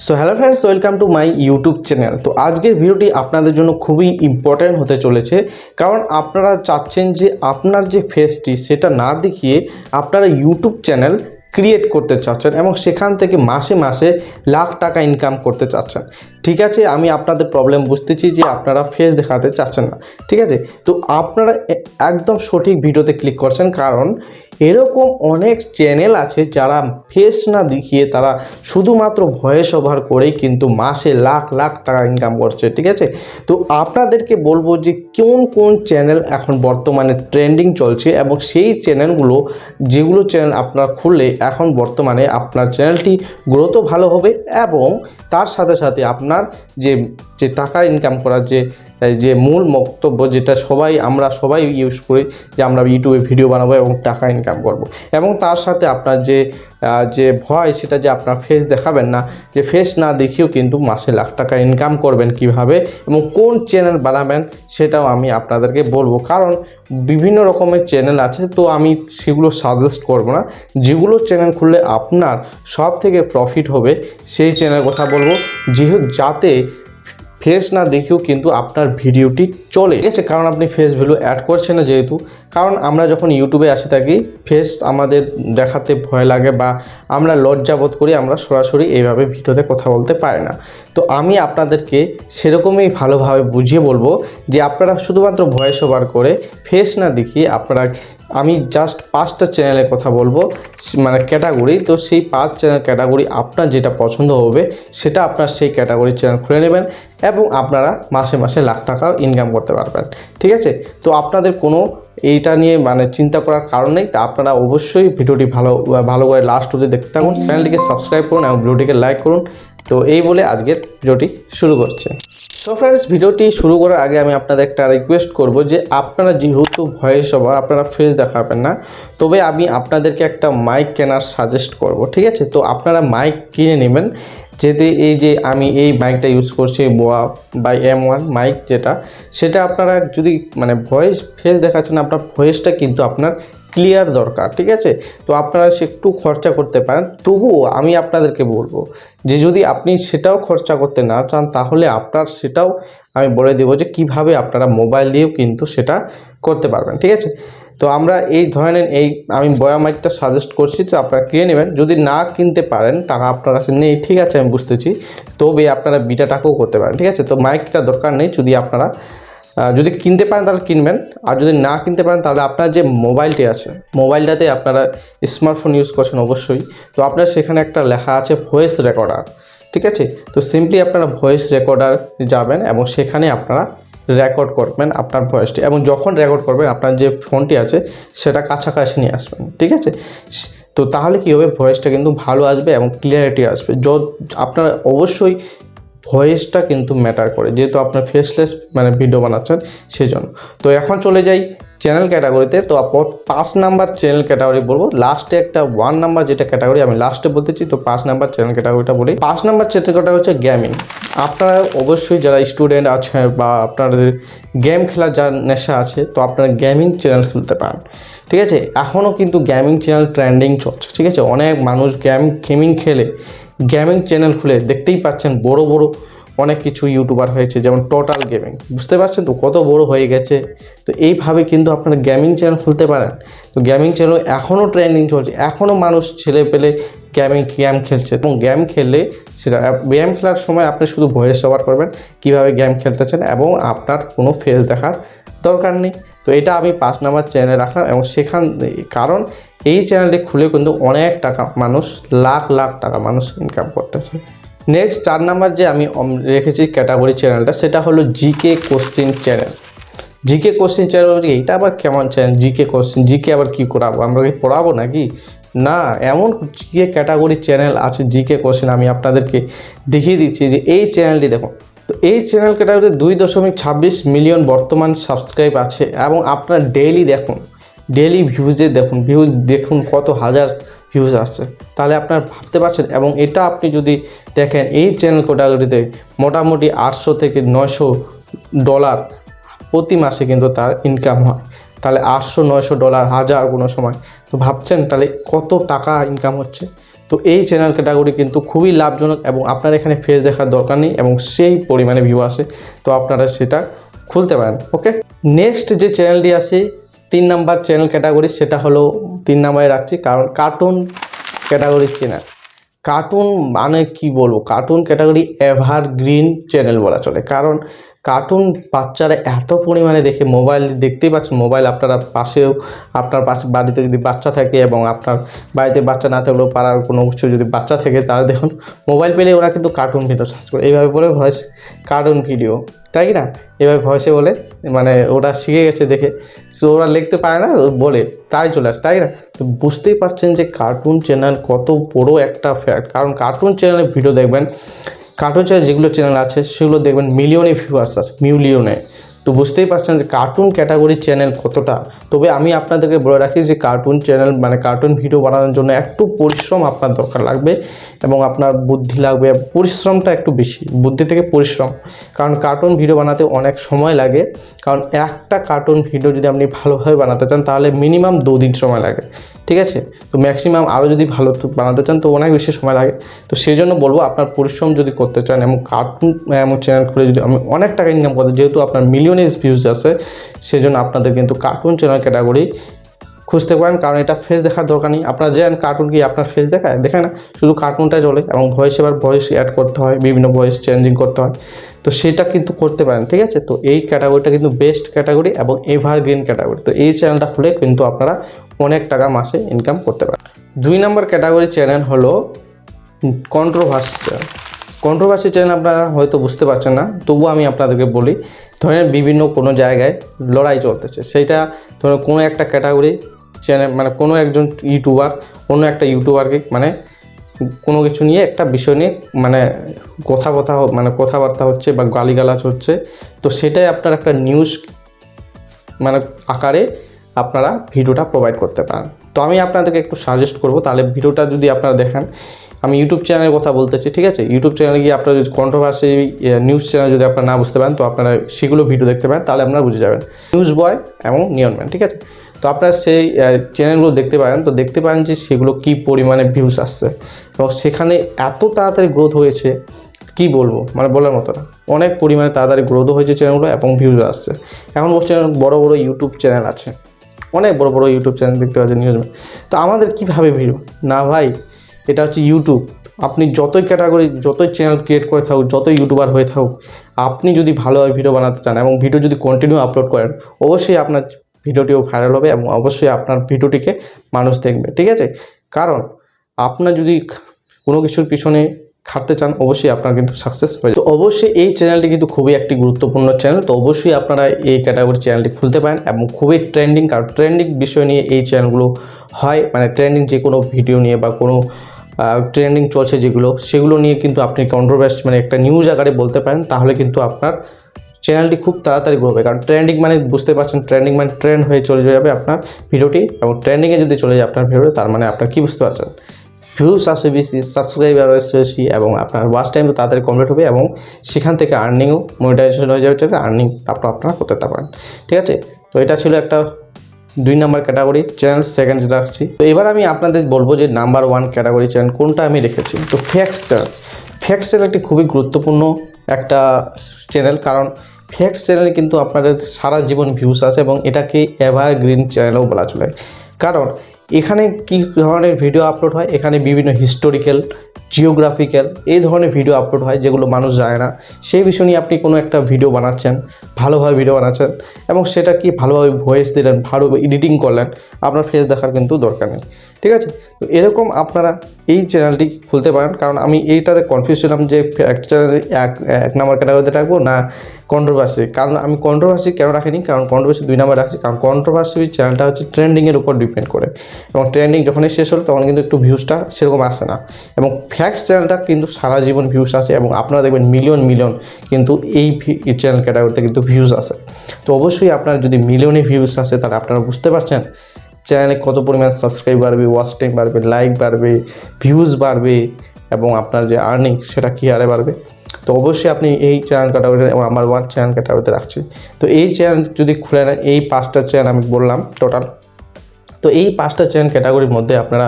So hello friends, welcome to my YouTube channel. তো আজকের ভিডিওটি আপনাদের জন্য খুবই ইম্পর্ট্যান্ট হতে চলেছে, কারণ আপনারা চাচ্ছেন যে আপনার যে ফেসটি সেটা না দেখিয়ে আপনারা ইউটিউব চ্যানেল ক্রিয়েট করতে চাচ্ছেন এবং সেখান থেকে মাসে মাসে লাখ টাকা ইনকাম করতে চাচ্ছেন। ঠিক আছে, আমি আপনাদের প্রবলেম বুঝতেছি যে আপনারা ফেস দেখাতে চাচ্ছেন না। ঠিক আছে, তো আপনারা একদম সঠিক ভিডিওতে ক্লিক করছেন, কারণ এরকম অনেক চ্যানেল আছে যারা ফেস না দেখিয়ে তারা শুধুমাত্র ভয়েস ওভার করেই কিন্তু মাসে লাখ লাখ টাকা ইনকাম করছে। ঠিক আছে, তো আপনাদেরকে বলবো যে কোন কোন চ্যানেল এখন বর্তমানে ট্রেন্ডিং চলছে এবং সেই চ্যানেলগুলো যেগুলো চ্যানেল আপনারা খুললে এখন বর্তমানে আপনার চ্যানেলটি গ্রোথও ভালো হবে এবং তার সাথে সাথে আপনার যে টাকা ইনকাম করার যে মূল বক্তব্য, যেটা আমরা সবাই ইউজ করি, যে আমরা ইউটিউবে ভিডিও বানাবো এবং টাকা ইনকাম করব, এবং তার সাথে আপনার যে ভয়, সেটা যে আপনার ফেস দেখাবেন না, যে ফেস না দেখিয়েও কিন্তু মাসে লাখ টাকা ইনকাম করবেন কিভাবে এবং কোন চ্যানেল বানাবেন সেটাও আমি আপনাদেরকে বলবো। কারণ বিভিন্ন রকমের চ্যানেল আছে, তো আমি সেগুলো সাজেস্ট করব না। যেগুলো চ্যানেল খুললে আপনার সব থেকে প্রফিট হবে সেই চ্যানেল কথা বলবো, যাতে ফেস না দেখেও কিন্তু আপনার ভিডিওটি চলে। ঠিক আছে, কারণ আপনি ফেস ভ্যালু অ্যাড করছেন না যেহেতু, কারণ আমরা যখন ইউটিউবে আসি থাকি ফেস আমাদের দেখাতে ভয় লাগে বা আমরা লজ্জাবোধ করি, আমরা সরাসরি এইভাবে ভিডিওতে কথা বলতে পারি না। তো আমি আপনাদেরকে সেরকমই ভালোভাবে বুঝিয়ে বলবো যে আপনারা শুধুমাত্র ভয়েস ওভার করে ফেস না দেখিয়ে আমি জাস্ট 5টা চ্যানেলের কথা বলবো, মানে ক্যাটাগরি। তো সেই 5 চ্যানেল ক্যাটাগরি আপনার যেটা পছন্দ হবে সেটা আপনার সেই ক্যাটাগরির চ্যানেল খুলে নেবেন এবং আপনারা মাসে মাসে লাখ টাকা ইনকাম করতে পারবেন। ঠিক আছে, তো আপনাদের কোনো এইটা নিয়ে চিন্তা করার কারণ নেই। তা আপনারা অবশ্যই ভিডিওটি ভালো করে লাস্ট অবধি দেখতে থাকুন, চ্যানেলটিকে সাবস্ক্রাইব করুন এবং ভিডিওটিকে লাইক করুন। তো এই বলে আজকের ভিডিওটি শুরু করছে। সো ফ্রেন্ডস, ভিডিওটি শুরু করার আগে আমি আপনাদের একটা রিকোয়েস্ট করব যে আপনারা যেহেতু ভয়েস ওভার আপনারা ফেস দেখাবেন না, তবে আমি আপনাদেরকে একটা মাইক কেনার সাজেস্ট করব। ঠিক আছে, তো আপনারা মাইক কিনে নেবেন, যেতে এই যে আমি এই মাইকটা ইউজ করছি বোয়া বাই M1 মাইক, সেটা আপনারা যদি ভয়েস ফেস দেখাচ্ছেন, আপনার ভয়েসটা কিন্তু আপনার ক্লিয়ার দরকার। ঠিক আছে, তো আপনারা একটু খরচা করতে পারেন, তবুও আমি আপনাদেরকে বলবো যে যদি আপনি সেটাও খরচা করতে না চান, তাহলে আপনার সেটাও আমি বলে দেবো যে কিভাবে আপনারা মোবাইল দিয়েও কিন্তু সেটা করতে পারবেন। ঠিক আছে, তো আমরা এই ধরনের আমি বয়া মাইকটা সাজেস্ট করছি, তো আপনারা কিনে নেবেন। যদি না কিনতে পারেন, টাকা আপনার কাছে নেই, ঠিক আছে আমি বুঝতেছি, তবে আপনারা বিটা টাকাও করতে পারেন। ঠিক আছে, তো মাইকটা দরকার নেই, যদি কিনতে পারেন তাহলে কিনবেন, আর যদি না কিনতে পারেন তাহলে আপনার যে মোবাইলটি আছে, মোবাইলটাতে আপনারা স্মার্টফোন ইউজ করছেন অবশ্যই, তো আপনার সেখানে একটা লেখা আছে ভয়েস রেকর্ডার। ঠিক আছে, তো সিম্পলি আপনারা ভয়েস রেকর্ডার যাবেন এবং সেখানে আপনারা রেকর্ড করবেন আপনার ভয়েসটি, এবং যখন রেকর্ড করবেন আপনার যে ফোনটি আছে সেটা কাছাকাছি নিয়ে আসবেন। ঠিক আছে, তো তাহলে কী হবে, ভয়েসটা কিন্তু ভালো আসবে এবং ক্লিয়ারিটি আসবে। আপনারা অবশ্যই ভয়েসটা কিন্তু ম্যাটার করে, যেহেতু আপনার ফেসলেস ভিডিও বানাচ্ছেন সেজন্য। তো এখন চলে যাই চ্যানেল ক্যাটাগরিতে। তো 5 নাম্বার চ্যানেল ক্যাটাগরি বলবো, লাস্টে একটা 1 নাম্বার যেটা ক্যাটাগরি আমি লাস্টে বলতেছি, তো 5 নাম্বার চ্যানেল ক্যাটাগরিটা বলি। 5 নাম্বার চ্যানেল ক্যাটাগরি হচ্ছে গেমিং। আপনারা অবশ্যই যারা স্টুডেন্ট আছে বা আপনাদের গেম খেলার যার নেশা আছে, তো আপনারা গেমিং চ্যানেল খুলতে পারেন। ঠিক আছে, এখনও কিন্তু গেমিং চ্যানেল ট্রেন্ডিং চলছে। ঠিক আছে, অনেক মানুষ গেমিং খেলে গেমিং চ্যানেল খুলে দেখতেই পাচ্ছেন বড় বড় অনেক কিছু ইউটিউবার হয়েছে, যেমন টোটাল গেমিং, বুঝতে পারছেন তো কত বড় হয়ে গেছে। তো এইভাবে কিন্তু আপনারা গেমিং চ্যানেল খুলতে পারেন। তো গেমিং চ্যানেল এখনও ট্রেন্ডিং চলছে, এখনও মানুষ ছেলে পেলে গেম খেলছে, এবং গেম খেলার সময় আপনি শুধু ভয়েস ওভার করবেন কীভাবে গেম খেলতেছেন, এবং আপনার কোনো ফেস দেখার দরকার নেই। তো এটা আমি 5 নাম্বার চ্যানেলে রাখলাম, এবং কারণ এই চ্যানেলটি খুলে কিন্তু অনেক টাকা মানুষ, লাখ লাখ টাকা মানুষ ইনকাম করতেছে। নেক্সট 4 নাম্বার যে আমি রেখেছি ক্যাটাগরি চ্যানেলটা, সেটা হলো GK question channel. GK question channel, এইটা আবার কেমন চ্যানেল? জিকে কোশ্চিন, জিকে আবার কী করাবো, আমরা কি পড়াবো নাকি? না, এমন জিকে ক্যাটাগরি চ্যানেল আছে জিকে কোশ্চিন, আমি আপনাদেরকে দেখিয়ে দিচ্ছি যে এই চ্যানেলটি দেখুন। তো এই চ্যানেল ক্যাটাগরিতে 2.26 মিলিয়ন বর্তমান সাবস্ক্রাইব আছে, এবং আপনার ডেইলি ভিউজ দেখুন কত হাজার ভিউজ আসছে, তাহলে আপনার ভাবতে পারছেন। এবং এটা আপনি যদি দেখেন, এই চ্যানেল ক্যাটাগরিতে মোটামুটি $800 থেকে $900 প্রতি মাসে কিন্তু তার ইনকাম হয়। তাহলে $800, $900, $1000 কোনো সময়, তো ভাবছেন তাহলে কত টাকা ইনকাম হচ্ছে। তো এই চ্যানেল ক্যাটাগরি কিন্তু খুবই লাভজনক এবং আপনার এখানে ফেস দেখার দরকার নেই এবং সেই পরিমাণে ভিউ আসে, তো আপনারা সেটা খুলতে পারেন। ওকে, নেক্সট যে চ্যানেলটি আছে 3 নাম্বার চ্যানেল ক্যাটাগরি, সেটা হলো 3 নাম্বারে রাখছি, কারণ কার্টুন ক্যাটাগরির চ্যানেল। কার্টুন মানে কি বলবো, কার্টুন ক্যাটাগরি এভারগ্রিন চ্যানেল বলা চলে, কারণ কার্টুন বাচ্চারা এত পরিমাণে দেখে, মোবাইল দেখতেই পাচ্ছেন, মোবাইল আপনার পাশে বাড়িতে যদি বাচ্চা থাকে এবং আপনার বাড়িতে বাচ্চা না থাকলেও পাড়ার কোনো কিছু যদি বাচ্চা থাকে, তাহলে দেখুন মোবাইল পেলে ওরা কিন্তু কার্টুন ভিডিও সার্চ করে, এইভাবে বলে ভয়েস কার্টুন ভিডিও, তাই না? এভাবে ভয়েসে বলে, মানে ওরা শিখে গেছে দেখে, তো ওরা লিখতে পারে না, বলে তাই চলে আসে, তাই না? তো বুঝতেই পারছেন যে কার্টুন চ্যানেল কত বড় একটা ফ্যাক্ট, কারণ কার্টুন চ্যানেলে ভিডিও দেখবেন, কার্টুন চ্যানেল যেগুলো চ্যানেল আছে সেগুলো দেখবেন মিলিয়নে ভিউয়ার্স আছে, মিলিয়নে। তো বুঝতেই পারছেন যে কার্টুন ক্যাটাগরির চ্যানেল কতটা। তবে আমি আপনাদেরকে বলে রাখি যে কার্টুন চ্যানেল মানে কার্টুন ভিডিও বানানোর জন্য একটু পরিশ্রম আপনার দরকার লাগবে এবং আপনার বুদ্ধি লাগবে, পরিশ্রমটা একটু বেশি, বুদ্ধি থেকে পরিশ্রম, কারণ কার্টুন ভিডিও বানাতে অনেক সময় লাগে, কারণ একটা কার্টুন ভিডিও যদি আপনি ভালোভাবে বানাতে চান তাহলে মিনিমাম 2 দিন সময় লাগে, ঠিক আছে? তো ম্যাক্সিমাম আরও যদি ভালো বানাতে চান তো অনেক বেশি সময় লাগে। তো সেই জন্য বলবো, আপনার পরিশ্রম যদি করতে চান এবং কার্টুন এমন চ্যানেল খুলে যদি আমি অনেক টাকা ইনকাম করতে, যেহেতু আপনার মিলিয়নে ভিউজ আছে, সেই জন্য আপনাদের কিন্তু কার্টুন চ্যানেল ক্যাটাগরি খুঁজতে পারেন, কারণ এটা ফেস দেখার দরকার নেই। আপনারা জানেন কার্টুন কি আপনার ফেস দেখায়? দেখে না, শুধু কার্টুনটাই চলে এবং ভয়েস অ্যাড করতে হয়, বিভিন্ন ভয়েস চেঞ্জিং করতে হয়, তো সেটা কিন্তু করতে পারেন, ঠিক আছে? তো এই ক্যাটাগরিটা কিন্তু বেস্ট ক্যাটাগরি এবং এভারগ্রিন ক্যাটাগরি। তো এই চ্যানেলটা খুলে কিন্তু আপনারা অনেক টাকা মাসে ইনকাম করতে পারেন। 2 নম্বর ক্যাটাগরি চ্যানেল হলো কন্ট্রোভার্সি চ্যানেল। কন্ট্রোভার্সি চ্যানেল আপনারা হয়তো বুঝতে পারছেন না, তবুও আমি আপনাদেরকে বলি, ধরেন বিভিন্ন কোনো জায়গায় লড়াই চলতেছে, সেইটা ধরেন কোনো একটা ক্যাটাগরি চ্যানেল, মানে কোনো একজন ইউটিউবার অন্য একটা ইউটিউবারকে মানে কোনো কিছু নিয়ে, একটা বিষয় নিয়ে মানে কথাবার্তা হচ্ছে বা গালিগালাজ হচ্ছে, তো সেটাই আপনার একটা নিউজ মানে আকারে আপনারা ভিডিওটা প্রোভাইড করতে পারেন। তো আমি আপনাদেরকে একটু সাজেস্ট করব, তাহলে ভিডিওটা যদি আপনারা দেখেন, আমি ইউটিউব চ্যানেলের কথা বলতেছি, ঠিক আছে? ইউটিউব চ্যানেলে গিয়ে আপনারা যদি কন্ট্রোভার্সি নিউজ চ্যানেল যদি আপনারা না বুঝতে পারেন, তো আপনারা সেগুলো ভিডিও দেখতে পারেন, তাহলে আপনারা বুঝে যাবেন। নিউজ বয় এবং নিয়নম্যান, ঠিক আছে? তো আপনারা সেই চ্যানেলগুলো দেখতে পারেন, তো দেখতে পারেন যে সেগুলো কী পরিমাণে ভিউজ আসছে এবং সেখানে এত তাড়াতাড়ি গ্রোথ হয়েছে, কি বলবো, মানে বলার মতো না, অনেক পরিমাণে তাড়াতাড়ি গ্রোথ হয়েছে চ্যানেলগুলো এবং ভিউজ আসছে। এখন বলছে বড় বড় ইউটিউব চ্যানেল আছে, অনেক বড় বড় ইউটিউব চ্যানেল দেখতে পাচ্ছেন নিউজ। তো আমাদের কীভাবে ভিডিও না ভাই, এটা হচ্ছে ইউটিউব, আপনি যতই ক্যাটাগরি যতই চ্যানেল ক্রিয়েট করে থাকুক, যতই ইউটিউবার হয়ে থাকুক, আপনি যদি ভালোভাবে ভিডিও বানাতে চান এবং ভিডিও যদি কন্টিনিউ আপলোড করেন, অবশ্যই আপনার ভিডিওটিও ভাইরাল হবে এবং অবশ্যই আপনার ভিডিওটিকে মানুষ দেখবে, ঠিক আছে? কারণ আপনার যদি কোনো কিছুর পিছনে খাটতে চান, অবশ্যই আপনার কিন্তু সাকসেস হয়ে যাবে। তো অবশ্যই এই চ্যানেলটি কিন্তু খুবই একটি গুরুত্বপূর্ণ চ্যানেল, তো অবশ্যই আপনারা এই ক্যাটাগরি চ্যানেলটি খুলতে পারেন এবং খুবই ট্রেন্ডিং, কারণ ট্রেন্ডিং বিষয় নিয়ে এই চ্যানেলগুলো হয়, মানে ট্রেন্ডিং যে কোনো ভিডিও নিয়ে বা কোনো ট্রেন্ডিং চলছে যেগুলো, সেগুলো নিয়ে কিন্তু আপনি কন্ট্রোভার্সি মানে একটা নিউজ আকারে বলতে পারেন, তাহলে কিন্তু আপনার চ্যানেলটি খুব তাড়াতাড়ি গ্রো হবে। কারণ ট্রেন্ডিং মানে বুঝতে পারছেন, ট্রেন্ডিং মানে ট্রেন্ড হয়ে চলে যাবে আপনার ভিডিওটি, এবং ট্রেন্ডিংয়ে যদি চলে যায় আপনার ভিডিও, তার মানে আপনার কী বুঝতে পারছেন, ভিউজ আসবে বেশি, সাবস্ক্রাইবার আসবে বেশি এবং আপনার ওয়াচ টাইম তাড়াতাড়ি কমপ্লিট হবে এবং সেখান থেকে আর্নিংও মনিটাইজেশন হয়ে যাবে, আর্নিং তারপর আপনারা করতে পারেন, ঠিক আছে? তো এটা ছিল একটা 2 নম্বর ক্যাটাগরি চ্যানেল। সেকেন্ড যেটা রাখছি, তো এবার আমি আপনাদের বলবো যে নাম্বার 1 ক্যাটাগরি চ্যানেল কোনটা আমি রেখেছি। তো ফ্যাক্টস চ্যানেল। ফ্যাক্টস চ্যানেলটি খুবই গুরুত্বপূর্ণ একটা চ্যানেল, কারণ ফ্যাক্টস চ্যানেলে কিন্তু আপনাদের সারা জীবন ভিউজ আসে এবং এটাকে এভারগ্রিন চ্যানেলও বলা চলে, কারণ এখানে কী ধরনের ভিডিও আপলোড হয়, এখানে বিভিন্ন হিস্টোরিক্যাল, জিওগ্রাফিক্যাল এই ধরনের ভিডিও আপলোড হয় যেগুলো মানুষ জানে না, সেই বিষয় নিয়ে আপনি কোনো একটা ভিডিও বানাচ্ছেন, ভালোভাবে ভিডিও বানাচ্ছেন এবং সেটা কি ভালোভাবে ভয়েস দিলেন, ভালোভাবে এডিটিং করলেন, আপনার ফেস দেখার কিন্তু দরকার নেই, ঠিক আছে? তো এরকম আপনারা এই চ্যানেলটি খুলতে পারেন, কারণ আমি এইটাতে কনফিউজ ছিলাম যে ফ্যাক্ট চ্যানেলে এক নম্বর ক্যাটাগরিতে রাখবো না কন্ট্রোভার্সি। কারণ আমি কন্ট্রোভার্সি কেন রাখিনি, কারণ কন্ট্রোভার্সি 2 নম্বর রাখছি, কারণ কন্ট্রোভার্সি চ্যানেলটা হচ্ছে ট্রেন্ডিংয়ের উপর ডিপেন্ড করে এবং ট্রেন্ডিং যখনই শেষ হলো তখন কিন্তু একটু ভিউজটা সেরকম আসে না, এবং ফ্যাক্টস চ্যানেলটা কিন্তু সারা জীবন ভিউজ আসে এবং আপনারা দেখবেন মিলিয়ন কিন্তু এই চ্যানেল ক্যাটাগরিতে কিন্তু ভিউজ আসে। তো অবশ্যই আপনার যদি মিলিয়নে ভিউজ আসে, তাহলে আপনারা বুঝতে পারছেন চ্যানেলে কত পরিমাণ সাবস্ক্রাইব বাড়বে, ওয়াচ টাইম বাড়বে, লাইক বাড়বে, ভিউজ বাড়বে এবং আপনার যে আর্নিং সেটা কী হারে বাড়বে। তো অবশ্যই আপনি এই চ্যানেল ক্যাটাগরিতে নাম্বার 1 চ্যানেল ক্যাটাগরিতে রাখছি। তো এই চ্যানেল যদি খুলে নেন, এই 5টা চ্যানেল আমি বললাম টোটাল, তো এই 5টা চ্যানেল ক্যাটাগরির মধ্যে আপনারা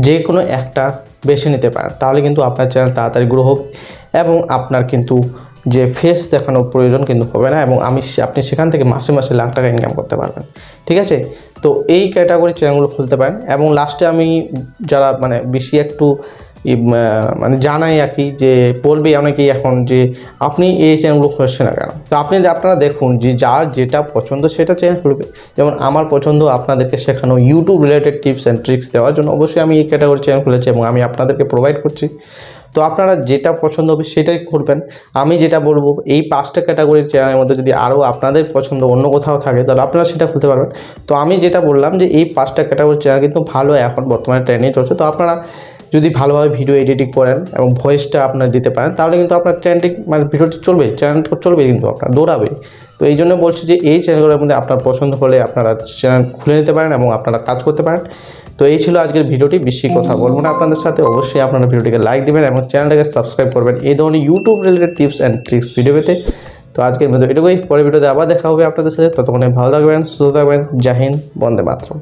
যে কোনো একটা বেছে নিতে পারেন, তাহলে কিন্তু আপনার চ্যানেল তাড়াতাড়ি গ্রো হবে এবং আপনার কিন্তু যে ফেস দেখানোর প্রয়োজন কিন্তু হবে না এবং আপনি সেখান থেকে মাসে মাসে লাখ টাকা ইনকাম করতে পারবেন। ঠিক আছে, তো এই ক্যাটাগরি চ্যানেলগুলো খুলতে পারেন। এবং লাস্টে আমি যারা মানে বেশি একটু মানে জানাই আর কি, যে বলবে অনেকেই এখন যে আপনি এই চ্যানেলগুলো খুঁজছেন না কেন। তো আপনারা দেখুন যে যার যেটা পছন্দ সেটা চ্যানেল খুলবে। যেমন আমার পছন্দ আপনাদেরকে শেখানো YouTube related tips and tricks দেওয়ার জন্য অবশ্যই আমি এই ক্যাটাগরি চ্যানেল খুলেছি এবং আমি আপনাদেরকে প্রোভাইড করছি। তো আপনারা যেটা পছন্দ হবে সেটাই করবেন। আমি যেটা বলবো, এই 5টা ক্যাটাগরির চ্যানেলের মধ্যে যদি আরও আপনাদের পছন্দ অন্য কোথাও থাকে তাহলে আপনারা সেটা খুলতে পারবেন। তো আমি যেটা বললাম যে এই 5টা ক্যাটাগরির চ্যানেল কিন্তু ভালো এখন বর্তমানে ট্রেন্ডিং চলছে। তো আপনারা যদি ভালোভাবে ভিডিও এডিটিং করেন এবং ভয়েসটা আপনারা দিতে পারেন তাহলে কিন্তু আপনার ট্রেন্ডিং মানে ভিডিওটি চলবে, চ্যানেলটা চলবে, কিন্তু আপনার দৌড়াবে। তো এই জন্য বলছি যে এই চ্যানেলগুলোর মধ্যে আপনার পছন্দ হলে আপনারা চ্যানেল খুলে নিতে পারেন এবং আপনারা কাজ করতে পারেন। তো এই ছিল আজকের ভিডিওটি, বেশি কথা বলবো না আপনাদের সাথে। অবশ্যই আপনারা ভিডিওটিকে লাইক দেবেন এবং চ্যানেলটাকে সাবস্ক্রাইব করবেন এই ধরনের YouTube related tips and tricks video পেতে। তো আজকের ভিডিও এটুকুই, পরের ভিডিওতে আবার দেখা হবে আপনাদের সাথে। ততক্ষণে ভালো থাকবেন, সুস্থ থাকবেন। জয় হিন্দ, বন্দে মাতরম।